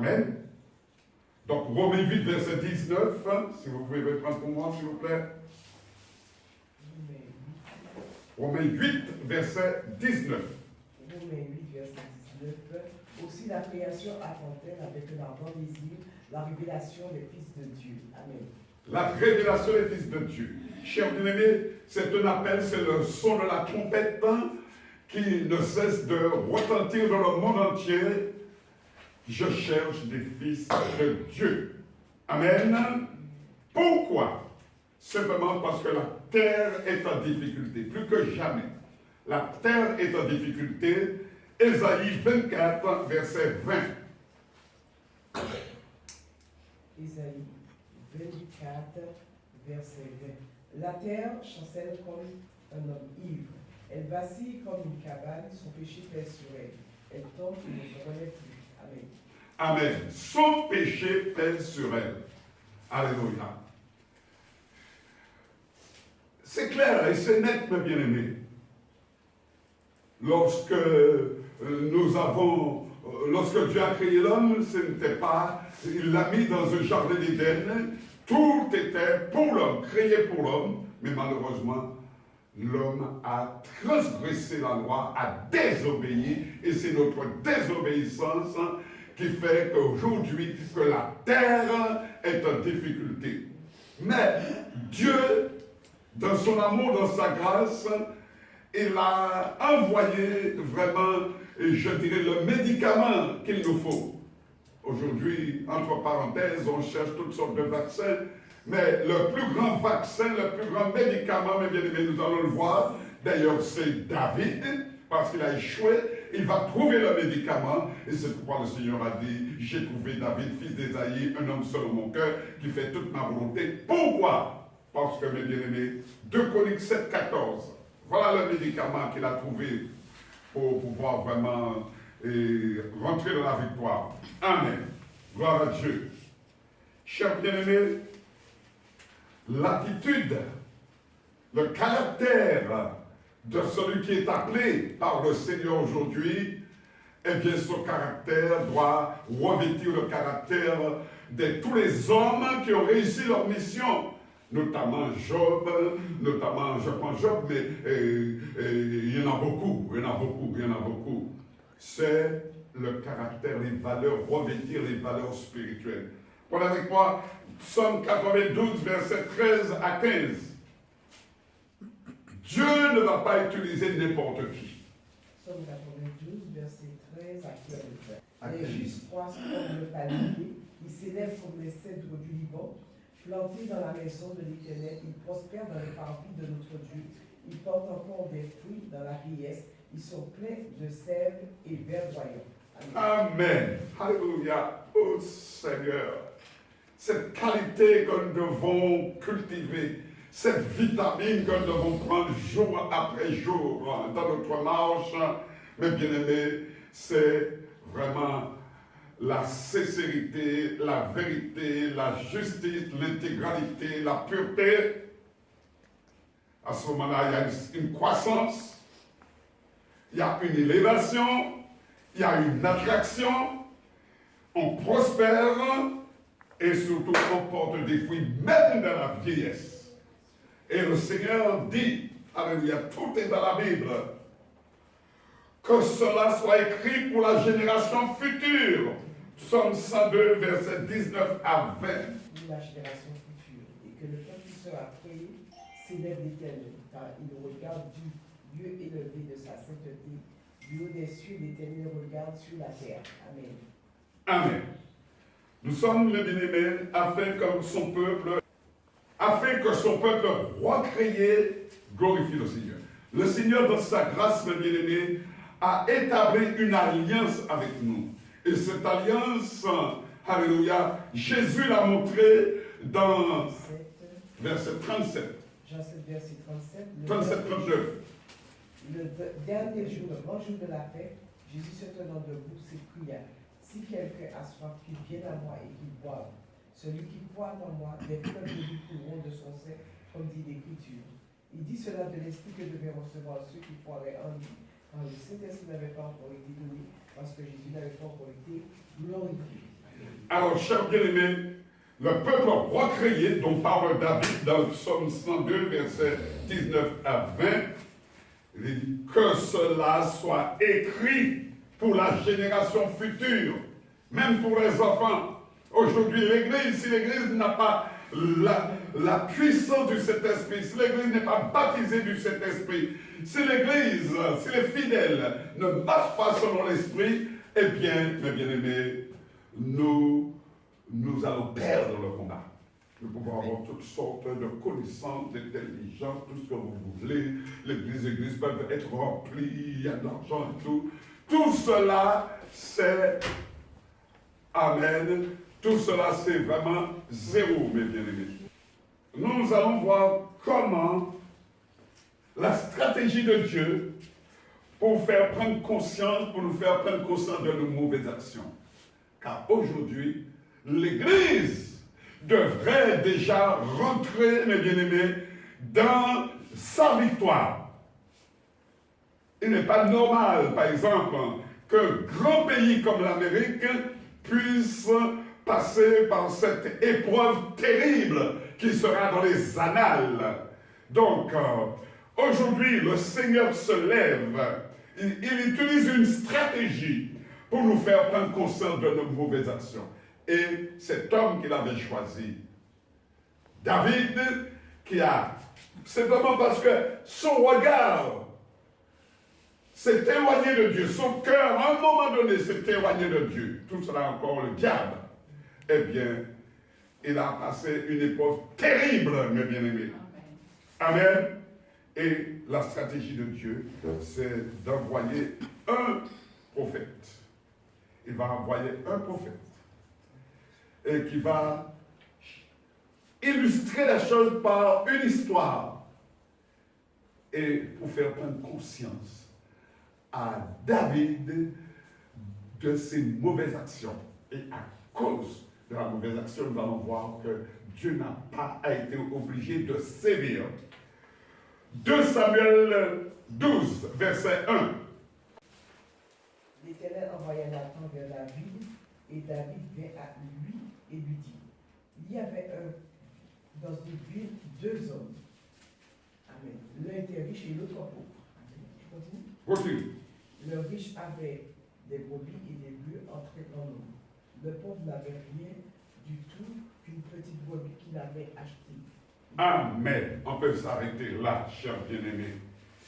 Amen. Donc, Romains 8, verset 19, si vous pouvez me prendre pour moi, s'il vous plaît. Romains 8, verset 19. Romains 8, verset 19. Aussi la création attend-elle avec un ardent désir la révélation des fils de Dieu. Amen. La révélation des fils de Dieu. Chers bien-aimés, c'est un appel, c'est le son de la trompette qui ne cesse de retentir dans le monde entier. Je cherche des fils de Dieu. Amen. Pourquoi? Simplement parce que la terre est en difficulté, plus que jamais. La terre est en difficulté. Ésaïe 24, verset 20. Ésaïe 24, verset 20. La terre chancelle comme un homme ivre. Elle vacille comme une cabane, son péché pèse sur elle. Elle tombe et ne se relève plus. Amen. Amen. Son péché pèse sur elle. Alléluia. C'est clair et c'est net, mes bien-aimés. Lorsque lorsque Dieu a créé l'homme, ce n'était pas, il l'a mis dans un jardin d'Éden, tout était pour l'homme, créé pour l'homme, mais malheureusement, l'homme a transgressé la loi, a désobéi, et c'est notre désobéissance qui fait qu'aujourd'hui, que la terre est en difficulté. Mais Dieu, dans son amour, dans sa grâce, il a envoyé vraiment, je dirais, le médicament qu'il nous faut. Aujourd'hui, entre parenthèses, on cherche toutes sortes de vaccins, mais le plus grand vaccin, le plus grand médicament, mes bien-aimés, nous allons le voir. D'ailleurs, c'est David, parce qu'il a échoué, il va trouver le médicament, et c'est pourquoi le Seigneur a dit, j'ai trouvé David, fils d'Ésaïe, un homme selon mon cœur, qui fait toute ma volonté. Pourquoi? Parce que, mes bien-aimés, 2 Chroniques 7, 14, voilà le médicament qu'il a trouvé pour pouvoir vraiment rentrer dans la victoire. Amen. Gloire à Dieu. Chers bien-aimés, l'attitude, le caractère de celui qui est appelé par le Seigneur aujourd'hui, eh bien, son caractère doit revêtir le caractère de tous les hommes qui ont réussi leur mission. Notamment Job, notamment, je prends Job, mais il y en a beaucoup, il y en a beaucoup. C'est le caractère, les valeurs, revêtir les valeurs spirituelles. Prenez avec moi, Psaume 92, verset 13 à 15. Dieu ne va pas utiliser n'importe qui. Psaume 92, verset 13 à 15. Les justes croissent comme le palmier, ils s'élèvent comme les cèdres du Liban. Plantés dans la maison de l'Éternel, ils prospèrent dans les parvis de notre Dieu. Ils portent encore des fruits dans la vieillesse. Ils sont pleins de sève et verdoyants. Amen. Alléluia. Oh Seigneur, cette qualité que nous devons cultiver, cette vitamine que nous devons prendre jour après jour dans notre marche, mes bien-aimés, c'est vraiment la sincérité, la vérité, la justice, l'intégralité, la pureté. À ce moment-là, il y a une croissance, il y a une élévation, il y a une attraction, on prospère et surtout on porte des fruits même dans la vieillesse. Et le Seigneur dit, alléluia, tout est dans la Bible, que cela soit écrit pour la génération future. Psaume 102, verset 19 à 20. La génération future, et que le peuple qui sera créé s'élève l'Éternel, car il regarde du lieu élevé de sa sainteté, du haut des cieux, l'Éternel regarde sur la terre. Amen. Amen. Nous sommes les bien-aimés afin que son peuple recréé glorifie le Seigneur. Le Seigneur, dans sa grâce, mes bien-aimés, a établi une alliance avec nous. Et cette alliance, alléluia, Jésus l'a montré dans verset 37. Jean 7, verset 37. 37-39. Le dernier jour, le grand jour de la fête, Jésus se tenant debout s'écria, si quelqu'un a soif, qu'il vienne à moi et qu'il boive. Celui qui croit en moi, des fleuves de vie couleront de son sein, comme dit l'Écriture. Il dit cela de l'Esprit que devaient recevoir ceux qui croiraient en lui, quand le Saint-Esprit n'avait pas encore été donné, parce que Jésus n'avait pas encore été glorifié. Alors, chers bien-aimés, le peuple recréé, dont parle David dans le psaume 102, versets 19 à 20, il dit que cela soit écrit pour la génération future, même pour les enfants. Aujourd'hui, l'Église, si l'Église n'a pas la puissance du Saint-Esprit, si l'Église n'est pas baptisée du Saint-Esprit, si l'Église, si les fidèles ne marchent pas selon l'Esprit, eh bien, mes bien-aimés, nous allons perdre le combat. Nous pouvons avoir toutes sortes de connaissances, d'intelligence, tout ce que vous voulez. L'église peut être remplie, il y a de l'argent et tout. Tout cela, c'est Amen. Tout cela, c'est vraiment zéro, mes bien-aimés. Nous allons voir comment la stratégie de Dieu pour faire prendre conscience, pour nous faire prendre conscience de nos mauvaises actions. Car aujourd'hui, l'Église devrait déjà rentrer, mes bien-aimés, dans sa victoire. Il n'est pas normal, par exemple, qu'un grand pays comme l'Amérique puisse passer par cette épreuve terrible qui sera dans les annales. Donc, aujourd'hui, le Seigneur se lève, il utilise une stratégie pour nous faire prendre conscience de nos mauvaises actions. Et cet homme qu'il avait choisi, David, qui a, simplement parce que son regard s'est éloigné de Dieu, son cœur, à un moment donné, s'est éloigné de Dieu. Tout cela encore le diable. Eh bien, il a passé une épreuve terrible, mes bien-aimés. Amen. Et la stratégie de Dieu, c'est d'envoyer un prophète. Il va envoyer un prophète. Et qui va illustrer la chose par une histoire. Et pour faire prendre conscience à David de ses mauvaises actions. Et à cause de la mauvaise action, nous allons voir que Dieu n'a pas été obligé de sévir. 2 Samuel 12, verset 1. L'Éternel envoya Nathan vers David, et David vint à lui et lui dit, il y avait dans une ville 2 hommes. Amen. L'un était riche et l'autre pauvre. Amen. Je continue. Le riche avait des brebis et des bœufs entrés en eau. Le pauvre n'avait rien du tout qu'une petite brebis qu'il avait achetée. Amen. On peut s'arrêter là, chers bien-aimés.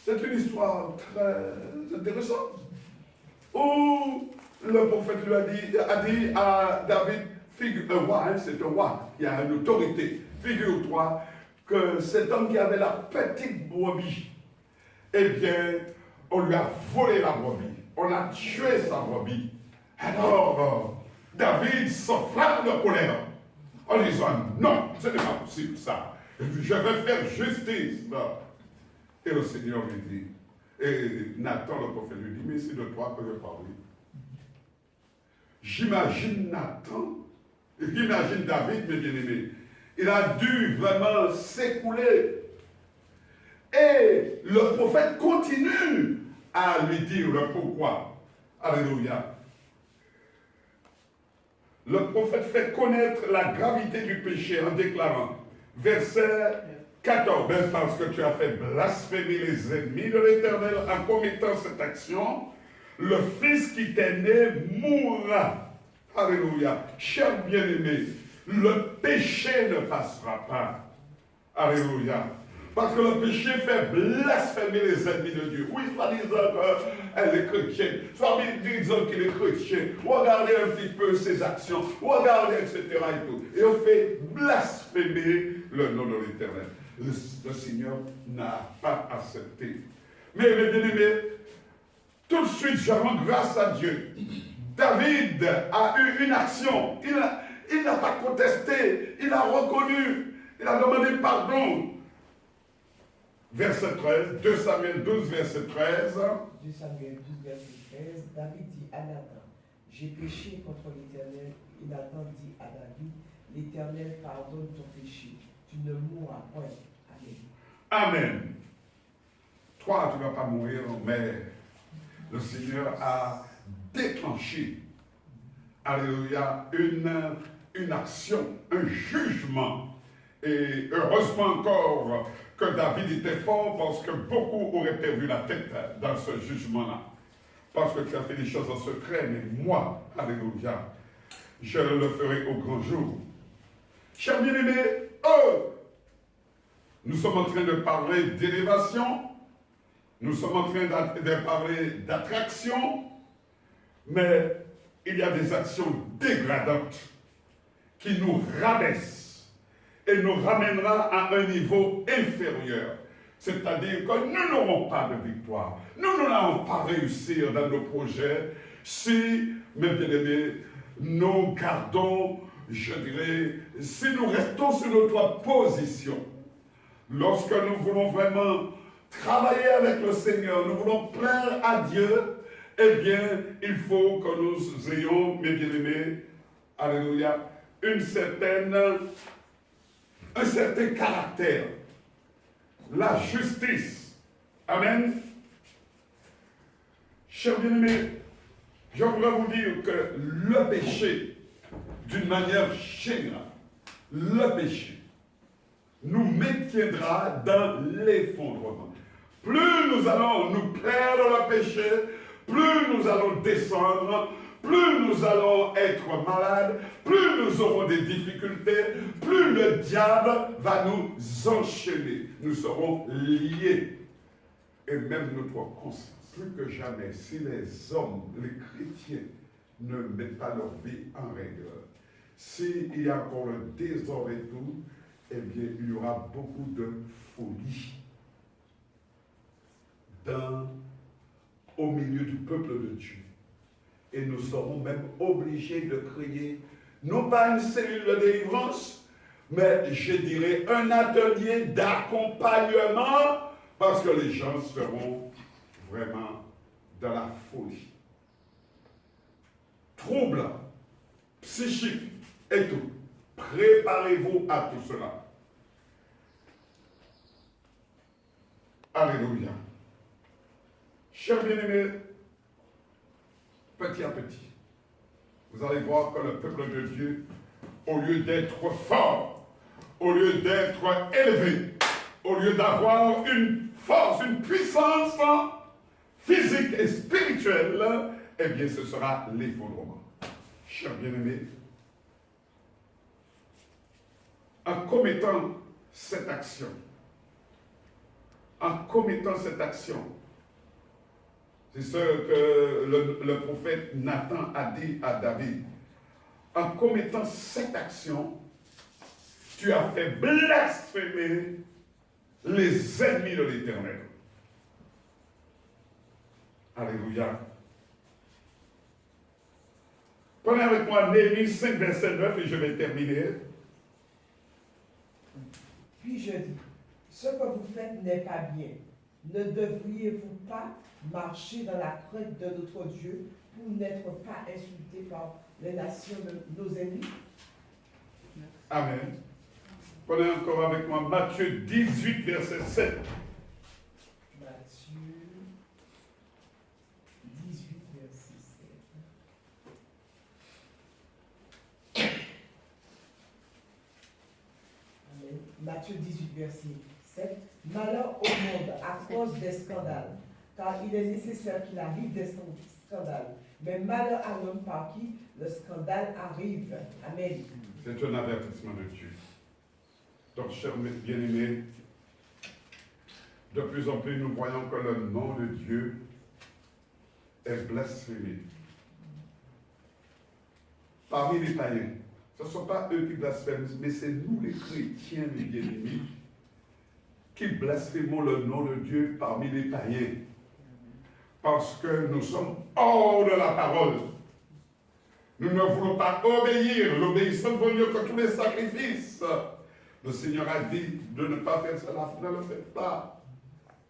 C'est une histoire très intéressante. Où le prophète lui a dit à David, un roi, hein, c'est un roi qui a une autorité. Figure-toi que cet homme qui avait la petite brebis, eh bien, on lui a volé la brebis. On a tué sa brebis. Alors, David s'enflamme de colère en disant, non, ce n'est pas possible ça. Je vais faire justice. Et le Seigneur lui dit, et Nathan, le prophète, lui dit, mais c'est de toi que je parle. J'imagine Nathan, j'imagine David, mes bien-aimés. Il a dû vraiment s'écouler. Et le prophète continue à lui dire le pourquoi. Alléluia. Le prophète fait connaître la gravité du péché en déclarant, verset 14, parce que tu as fait blasphémer les ennemis de l'Éternel en commettant cette action, le fils qui t'est né mourra. Alléluia. Cher bien-aimé, le péché ne passera pas. Alléluia. Parce que le péché fait blasphémer les ennemis de Dieu. Oui, soit disant qu'elle est chrétienne, soit disant qu'il est chrétien. Regardez un petit peu ses actions, regardez, etc. Et tout. Et on fait blasphémer le nom de l'Éternel. Le Seigneur n'a pas accepté. Mais mes bien-aimés, tout de suite, je rends grâce à Dieu. David a eu une action. Il n'a pas contesté. Il a reconnu. Il a demandé pardon. Verset 13, 2 Samuel 12, verset 13. 2 Samuel 12, verset 13. David dit à Nathan, j'ai péché contre l'Éternel. Et Nathan dit à David, l'Éternel pardonne ton péché. Tu ne mourras point. Amen. Amen. Toi, tu ne vas pas mourir, mais le Seigneur a déclenché alléluia, une action, un jugement. Et heureusement encore que David était fort parce que beaucoup auraient perdu la tête dans ce jugement-là. Parce que tu as fait des choses en secret, mais moi, alléluia, je le ferai au grand jour. Chers bien-aimés, nous sommes en train de parler d'élévation, nous sommes en train de parler d'attraction, mais il y a des actions dégradantes qui nous rabaissent et nous ramènera à un niveau inférieur. C'est-à-dire que nous n'aurons pas de victoire. Nous n'allons pas réussir dans nos projets si, mes bien-aimés, nous gardons, je dirais, si nous restons sur notre position. Lorsque nous voulons vraiment travailler avec le Seigneur, nous voulons plaire à Dieu, eh bien, il faut que nous ayons, mes bien-aimés, alléluia, un certain caractère. La justice. Amen. Chers bien-aimés, je voudrais vous dire que le péché, d'une manière générale, le péché nous maintiendra dans l'effondrement. Plus nous allons nous plaire dans le péché, plus nous allons descendre, plus nous allons être malades, plus nous aurons des difficultés, plus le diable va nous enchaîner. Nous serons liés. Et même notre conscience. Plus que jamais, si les hommes, les chrétiens, ne mettent pas leur vie en règle, s'il y a encore le désordre et tout, eh bien, il y aura beaucoup de folie au milieu du peuple de Dieu. Et nous serons même obligés de créer, non pas une cellule de délivrance, mais je dirais un atelier d'accompagnement, parce que les gens seront vraiment dans la folie. Troubles psychiques et tout. Préparez-vous à tout cela. Alléluia. Chers bien-aimés, petit à petit, vous allez voir que le peuple de Dieu, au lieu d'être fort, au lieu d'être élevé, au lieu d'avoir une force, une puissance physique et spirituelle, eh bien ce sera l'effondrement. Chers bien-aimés, en commettant cette action, c'est ce que le prophète Nathan a dit à David. En commettant cette action, tu as fait blasphémer les ennemis de l'Éternel. Alléluia. Prenez avec moi Néhémie 5, verset 9 et je vais terminer. Puis je dis, ce que vous faites n'est pas bien. Ne devriez-vous pas marcher dans la crainte de notre Dieu pour n'être pas insultés par les nations de nos ennemis? Amen. Prenez encore avec moi Matthieu 18, verset 7. Matthieu 18, verset 7. Amen. Matthieu 18, verset 7. Malheur au monde à cause des scandales, car il est nécessaire qu'il arrive des scandales. Mais malheur à l'homme par qui le scandale arrive. Amen. C'est un avertissement de Dieu. Donc, chers bien-aimés, de plus en plus, nous voyons que le nom de Dieu est blasphémé. Parmi les païens, ce ne sont pas eux qui blasphèment, mais c'est nous les chrétiens, les bien-aimés, qui blasphémons le nom de Dieu parmi les païens. Parce que nous sommes hors de la parole. Nous ne voulons pas obéir. L'obéissance vaut mieux que tous les sacrifices. Le Seigneur a dit de ne pas faire cela. Ne le faites pas.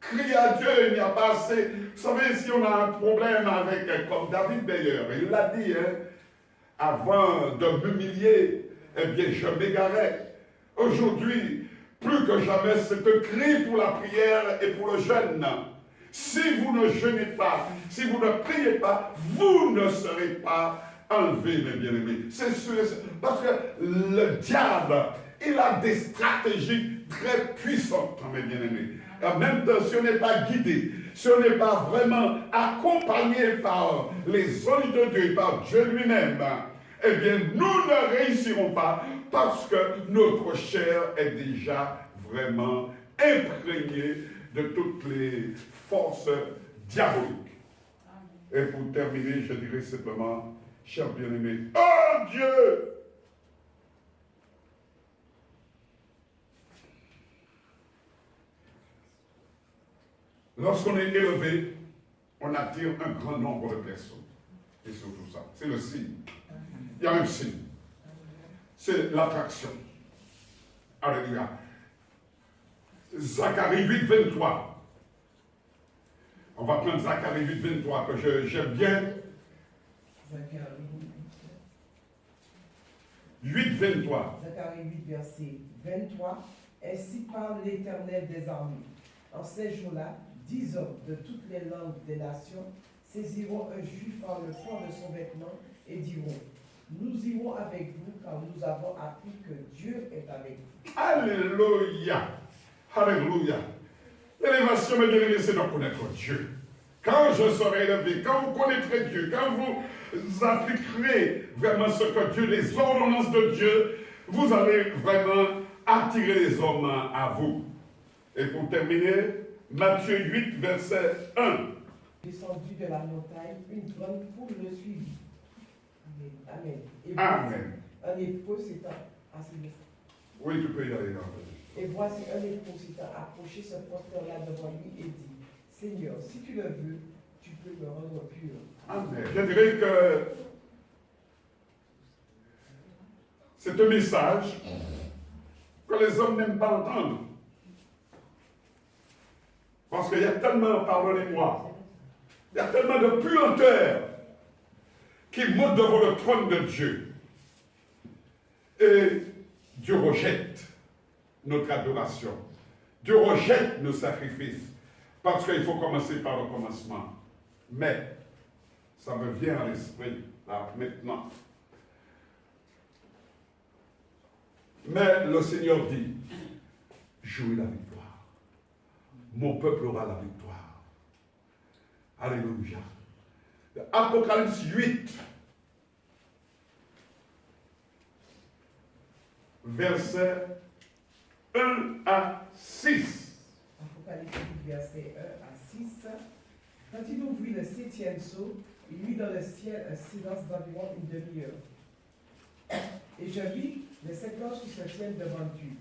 Criez à Dieu, il n'y a pas assez. Vous savez, si on a un problème avec, comme David d'ailleurs, il l'a dit, avant de m'humilier, eh bien, je m'égarais. Aujourd'hui, plus que jamais, c'est un cri pour la prière et pour le jeûne. Si vous ne jeûnez pas, si vous ne priez pas, vous ne serez pas enlever, mes bien-aimés. C'est sûr, parce que le diable, il a des stratégies très puissantes, mes bien-aimés. En même temps, si on n'est pas guidé, si on n'est pas vraiment accompagné par les anges de Dieu et par Dieu lui-même, eh bien, nous ne réussirons pas parce que notre chair est déjà vraiment imprégnée de toutes les forces diaboliques. Et pour terminer, je dirais simplement, chers bien-aimés, oh Dieu! Lorsqu'on est élevé, on attire un grand nombre de personnes. Et surtout ça, c'est le signe. Il y a un signe. C'est l'attraction. Alléluia. Zacharie 8, 23. On va prendre Zacharie 8, 23, que j'aime bien. Zacharie 8, 23. Zacharie 8, verset 23. Ainsi parle l'Éternel des armées. En ces jours-là, 10 hommes de toutes les langues des nations saisiront un juif par le fond de son vêtement et diront: nous irons avec vous car nous avons appris que Dieu est avec vous. Alléluia. Alléluia. L'élévation, mes bien-aimés, c'est de connaître Dieu. Quand je serai élevé, quand vous connaîtrez Dieu, quand vous appliquerez vraiment ce que Dieu, les ordonnances de Dieu, vous allez vraiment attirer les hommes à vous. Et pour terminer, Matthieu 8, verset 1. Descendu de la montagne, une grande foule le suivit. Amen. Et Amen. un lépreux s'étant assis. Oui, tu peux y aller. Et voici un lépreux s'étant approché, se prosterna devant lui et dit: Seigneur, si tu le veux, tu peux me rendre pur. Amen. Je dirais que c'est un message que les hommes n'aiment pas entendre. Parce qu'il y a tellement, pardonnez-moi, il y a tellement de puanteurs qui montent devant le trône de Dieu. Et Dieu rejette notre adoration. Dieu rejette nos sacrifices. Parce qu'il faut commencer par le commencement. Mais, ça me vient à l'esprit, là, maintenant. Mais le Seigneur dit: jouez la victoire. Mon peuple aura la victoire. Alléluia. Apocalypse 8, versets 1 à 6. Apocalypse 8, verset 1 à 6. Quand il ouvrit le 7e sceau, il mit dans le ciel un silence d'environ une demi-heure. Et je vis les 7 anges qui se tiennent devant Dieu,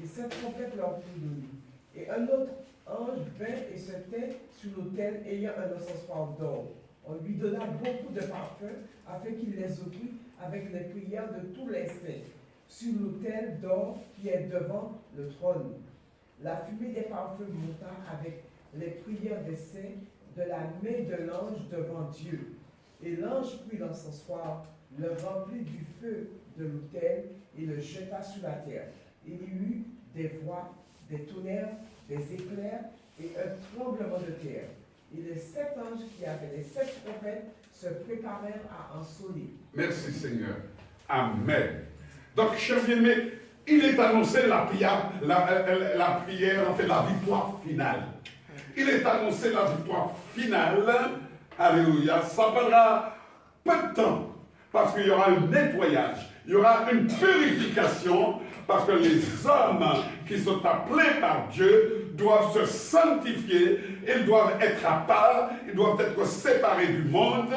et 7 trompettes leur furent données. Et un autre ange vint et se tint sur l'autel ayant un encensoir d'or. On lui donna beaucoup de parfums afin qu'il les offrît avec les prières de tous les saints sur l'autel d'or qui est devant le trône. La fumée des parfums monta avec les prières des saints de la main de l'ange devant Dieu. Et l'ange prit l'encensoir, le remplit du feu de l'autel et le jeta sur la terre. Il y eut des voix, des tonnerres, des éclairs et un tremblement de terre. Et les 7 anges qui avaient les 7 trompettes se préparèrent à en sonner. Merci Seigneur. Amen. Donc, chers bien-aimés, il est annoncé la prière, en fait, la victoire finale. Il est annoncé la victoire finale. Alléluia. Ça prendra peu de temps, parce qu'il y aura un nettoyage, il y aura une purification, parce que les hommes qui sont appelés par Dieu doivent se sanctifier, ils doivent être à part, ils doivent être séparés du monde.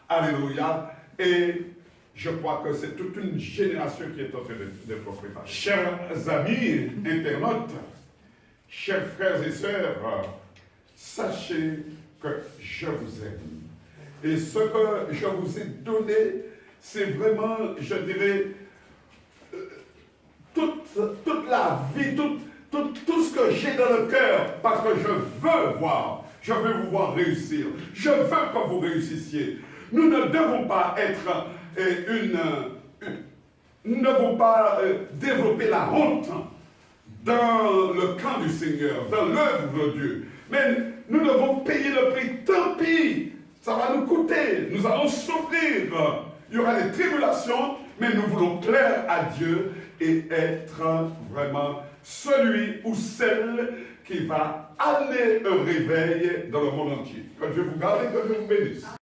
Alléluia. Et je crois que c'est toute une génération qui est en train d'être préparée. Chers amis internautes, chers frères et sœurs, sachez que je vous aime. Et ce que je vous ai donné, c'est vraiment, je dirais, toute la vie, tout ce que j'ai dans le cœur, parce que je veux vous voir réussir. Je veux que vous réussissiez. Nous ne devons pas être nous ne devons pas développer la honte dans le camp du Seigneur, dans l'œuvre de Dieu. Mais nous devons payer le prix. Tant pis, ça va nous coûter. Nous allons souffrir. il y aura des tribulations, mais nous voulons plaire à Dieu et être vraiment celui ou celle qui va amener un réveil dans le monde entier. Que Dieu vous garde et que Dieu vous bénisse.